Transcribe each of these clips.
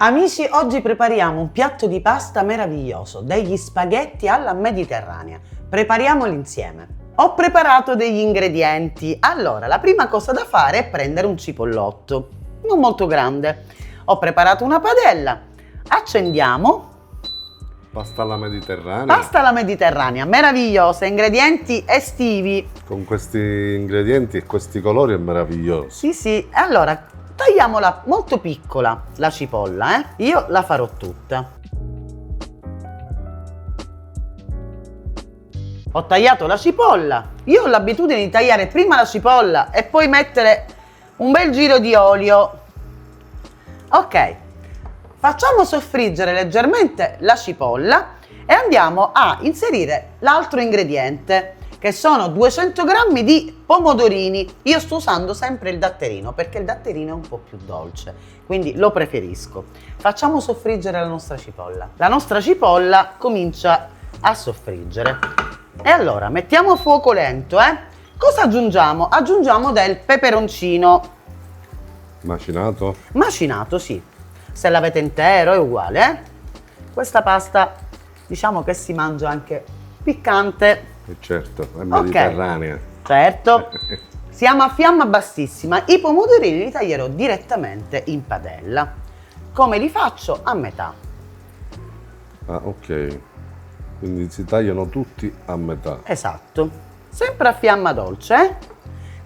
Amici, oggi prepariamo un piatto di pasta meraviglioso, degli spaghetti alla mediterranea. Prepariamoli insieme. Ho preparato degli ingredienti. Allora, la prima cosa da fare è prendere un cipollotto, non molto grande. Ho preparato una padella. Accendiamo. Pasta alla mediterranea. Pasta alla mediterranea, meravigliosa, ingredienti estivi. Con questi ingredienti e questi colori è meraviglioso. Sì. Allora, tagliamola molto piccola, la cipolla, Io la farò tutta. Ho tagliato la cipolla. Io ho l'abitudine di tagliare prima la cipolla e poi mettere un bel giro di olio. Ok, facciamo soffriggere leggermente la cipolla e andiamo a inserire l'altro ingrediente, che sono 200 g di pomodorini. Io sto usando sempre il datterino perché il datterino è un po' più dolce, quindi lo preferisco. Facciamo soffriggere la nostra cipolla. La nostra cipolla comincia a soffriggere. E allora mettiamo a fuoco lento, Cosa aggiungiamo? Aggiungiamo del peperoncino. Macinato? Macinato, sì. Se l'avete intero è uguale, Questa pasta diciamo che si mangia anche piccante. Certo, è mediterranea. Certo. Siamo a fiamma bassissima. I pomodorini li taglierò direttamente in padella. Come li faccio? A metà. Ah, ok. Quindi si tagliano tutti a metà. Esatto. Sempre a fiamma dolce,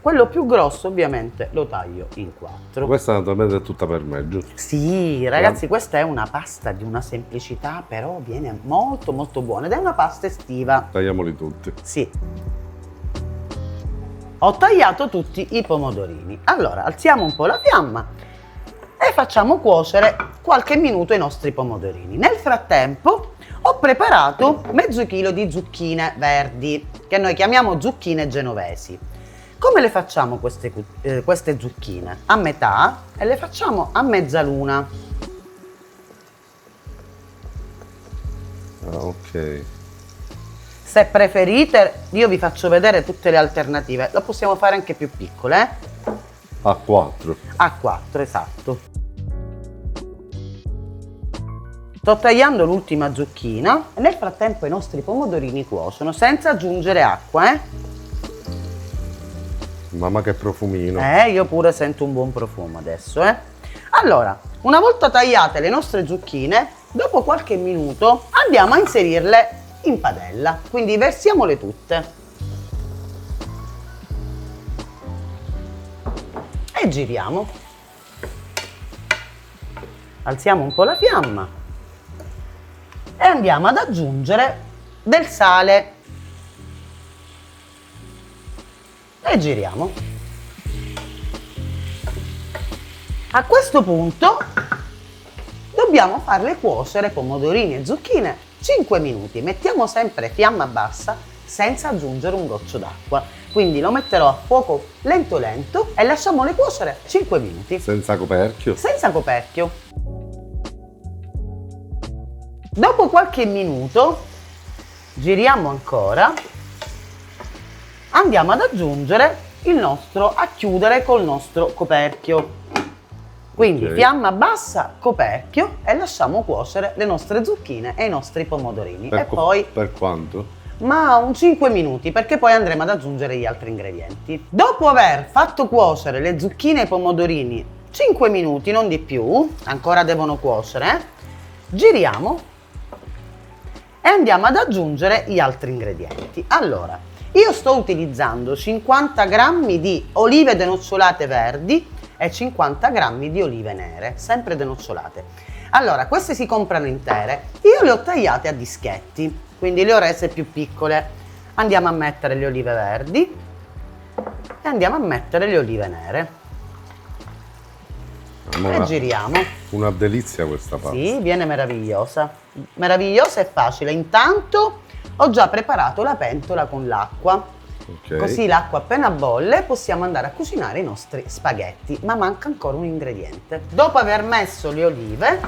Quello più grosso ovviamente lo taglio in 4. Questa naturalmente è tutta per me, giusto? Sì, ragazzi, questa è una pasta di una semplicità, però viene molto molto buona ed è una pasta estiva. Tagliamoli tutti. Sì. Ho tagliato tutti i pomodorini. Allora, alziamo un po' la fiamma e facciamo cuocere qualche minuto i nostri pomodorini. Nel frattempo ho preparato mezzo chilo di zucchine verdi, che noi chiamiamo zucchine genovesi. Come le facciamo queste zucchine? A metà e le facciamo a mezzaluna. Ah, ok. Se preferite, io vi faccio vedere tutte le alternative. Lo possiamo fare anche più piccole, A 4. A 4, esatto. Sto tagliando l'ultima zucchina e nel frattempo i nostri pomodorini cuociono senza aggiungere acqua, Mamma che profumino. Io pure sento un buon profumo adesso, Allora, una volta tagliate le nostre zucchine, dopo qualche minuto andiamo a inserirle in padella. Quindi versiamole tutte. E giriamo. Alziamo un po' la fiamma e andiamo ad aggiungere del sale. E giriamo. A questo punto dobbiamo farle cuocere pomodorini e zucchine 5 minuti. Mettiamo sempre fiamma bassa senza aggiungere un goccio d'acqua. Quindi lo metterò a fuoco lento lento e lasciamole cuocere 5 minuti. Senza coperchio? Senza coperchio. Dopo qualche minuto giriamo ancora. Andiamo ad aggiungere a chiudere col nostro coperchio. Quindi fiamma bassa, coperchio e lasciamo cuocere le nostre zucchine e i nostri pomodorini. Per quanto? Ma un 5 minuti, perché poi andremo ad aggiungere gli altri ingredienti. Dopo aver fatto cuocere le zucchine e i pomodorini 5 minuti, non di più, ancora devono cuocere, giriamo e andiamo ad aggiungere gli altri ingredienti. Allora, io sto utilizzando 50 g di olive denocciolate verdi e 50 g di olive nere, sempre denocciolate. Allora, queste si comprano intere. Io le ho tagliate a dischetti, quindi le ho rese più piccole. Andiamo a mettere le olive verdi e andiamo a mettere le olive nere. E giriamo. Una delizia questa pasta. Sì, viene meravigliosa. Meravigliosa e facile. Intanto ho già preparato la pentola con l'acqua. Okay. Così l'acqua appena bolle possiamo andare a cucinare i nostri spaghetti. Ma manca ancora un ingrediente. Dopo aver messo le olive,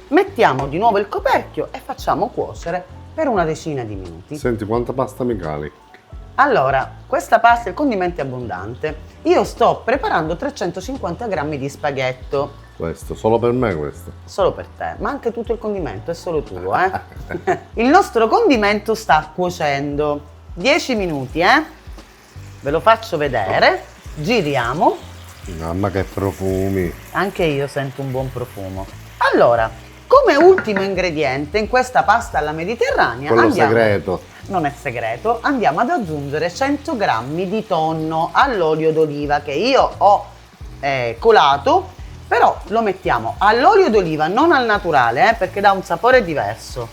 mettiamo di nuovo il coperchio e facciamo cuocere per una decina di minuti. Senti quanta pasta mi cali? Allora, questa pasta, il condimento è abbondante. Io sto preparando 350 g di spaghetto. Questo, solo per me questo. Solo per te, ma anche tutto il condimento è solo tuo, eh? Il nostro condimento sta cuocendo. 10 minuti, Ve lo faccio vedere. Giriamo. Mamma che profumi. Anche io sento un buon profumo. Allora, come ultimo ingrediente in questa pasta alla mediterranea Quello segreto. Non è segreto, andiamo ad aggiungere 100 grammi di tonno all'olio d'oliva che io ho colato, però lo mettiamo all'olio d'oliva, non al naturale, perché dà un sapore diverso.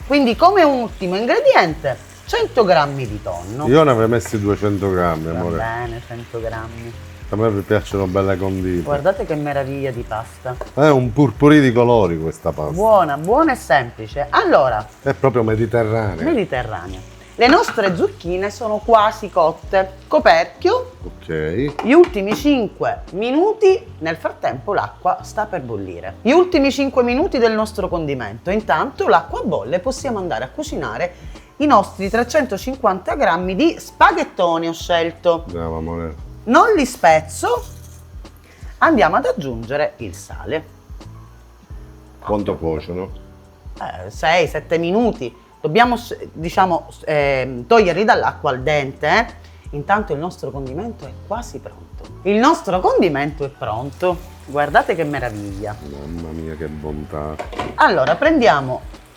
Quindi come ultimo ingrediente 100 grammi di tonno. Io ne avrei messi 200 grammi, Va amore. bene, 100 grammi. A me mi piacciono belle condite. Guardate che meraviglia di pasta. È un purpurì di colori questa pasta. Buona, buona e semplice. Allora, È proprio mediterranea. mediterranea. Le nostre zucchine sono quasi cotte. Coperchio. Ok. Gli ultimi 5 minuti, nel frattempo l'acqua sta per bollire. Gli ultimi 5 minuti del nostro condimento. Intanto l'acqua bolle, possiamo andare a cucinare i nostri 350 grammi di spaghettoni ho scelto. Andiamo, amore. Non li spezzo, andiamo ad aggiungere il sale. Quanto cuociono? 6-7 minuti. Dobbiamo, diciamo, toglierli dall'acqua al dente. Intanto il nostro condimento è quasi pronto. Il nostro condimento è pronto. Guardate che meraviglia. Mamma mia che bontà. Allora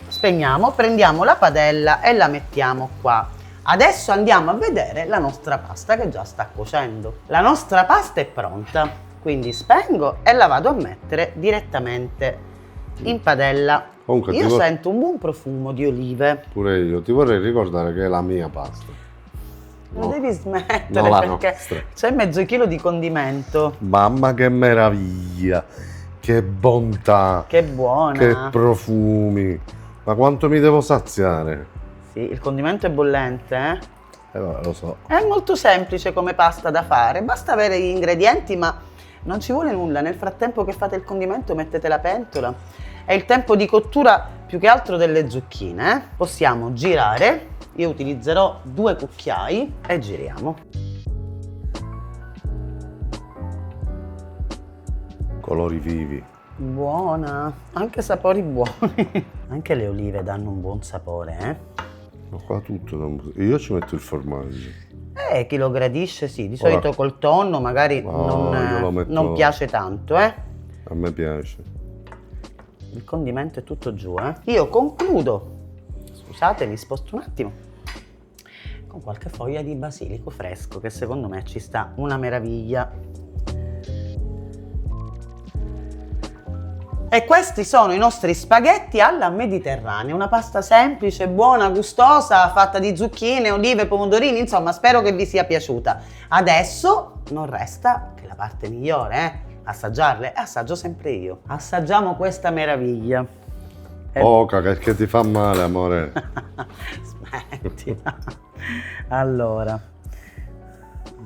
spegniamo, prendiamo la padella e la mettiamo qua. Adesso andiamo a vedere la nostra pasta che già sta cuocendo. La nostra pasta è pronta, quindi spengo e la vado a mettere direttamente in padella. Comunque, Io sento un buon profumo di olive. Pure io. Ti vorrei ricordare che è la mia pasta. Lo devi smettere No, la perché nostra. c'è mezzo chilo di condimento. Mamma che meraviglia. Che bontà. Che buona. Che profumi. Ma quanto mi devo saziare? Sì, il condimento è bollente, Vabbè, lo so. È molto semplice come pasta da fare, basta avere gli ingredienti, ma non ci vuole nulla. Nel frattempo che fate il condimento mettete la pentola. È il tempo di cottura più che altro delle zucchine. Possiamo girare, io utilizzerò 2 cucchiai e giriamo. Colori vivi. Buona, anche sapori buoni. Anche le olive danno un buon sapore, Ma qua tutto. Io ci metto il formaggio. Chi lo gradisce sì, di Ora- solito col tonno magari No, io lo metto- non piace tanto, A me piace. Il condimento è tutto giù, Io concludo, scusate, mi sposto un attimo, con qualche foglia di basilico fresco che secondo me ci sta una meraviglia. E questi sono i nostri spaghetti alla mediterranea, una pasta semplice, buona, gustosa, fatta di zucchine, olive, pomodorini, insomma spero che vi sia piaciuta. Adesso non resta che la parte migliore, assaggiarle, e assaggio sempre io. Assaggiamo questa meraviglia. Poca, che ti fa male, amore. Smettila. Allora,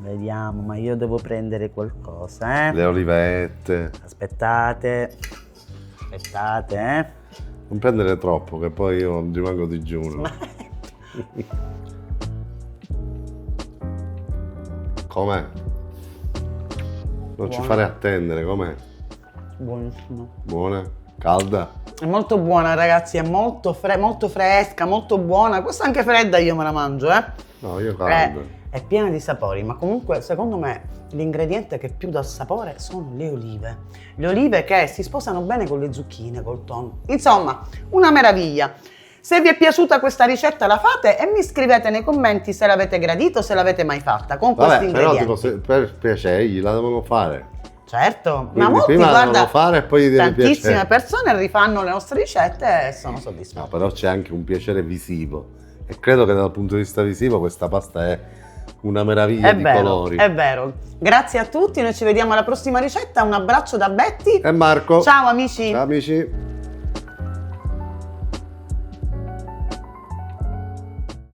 vediamo, ma io devo prendere qualcosa, Le olivette. Aspettate, Non prendere troppo, che poi io rimango digiuno. Com'è? Non ci fare attendere, com'è? Buonissimo. Buona? Calda? È molto buona, ragazzi, è molto fresca, molto buona. Questa anche fredda io me la mangio, No, io calda. È piena di sapori, ma comunque secondo me l'ingrediente che più dà sapore sono le olive. Le olive che si sposano bene con le zucchine, col tonno. Insomma, una meraviglia. Se vi è piaciuta questa ricetta la fate e mi scrivete nei commenti se l'avete gradito, se l'avete mai fatta con questi Vabbè, però ingredienti. tipo, per piacergli la devono fare. Certo, Quindi ma molti, prima la guarda, devono fare e poi gli deve tantissime piacere. persone rifanno le nostre ricette e sono No, soddisfatte. però c'è anche un piacere visivo. E credo che dal punto di vista visivo questa pasta è una meraviglia di colori. È vero. Grazie a tutti, noi ci vediamo alla prossima ricetta. Un abbraccio da Betty. E Marco. Ciao amici. Ciao amici.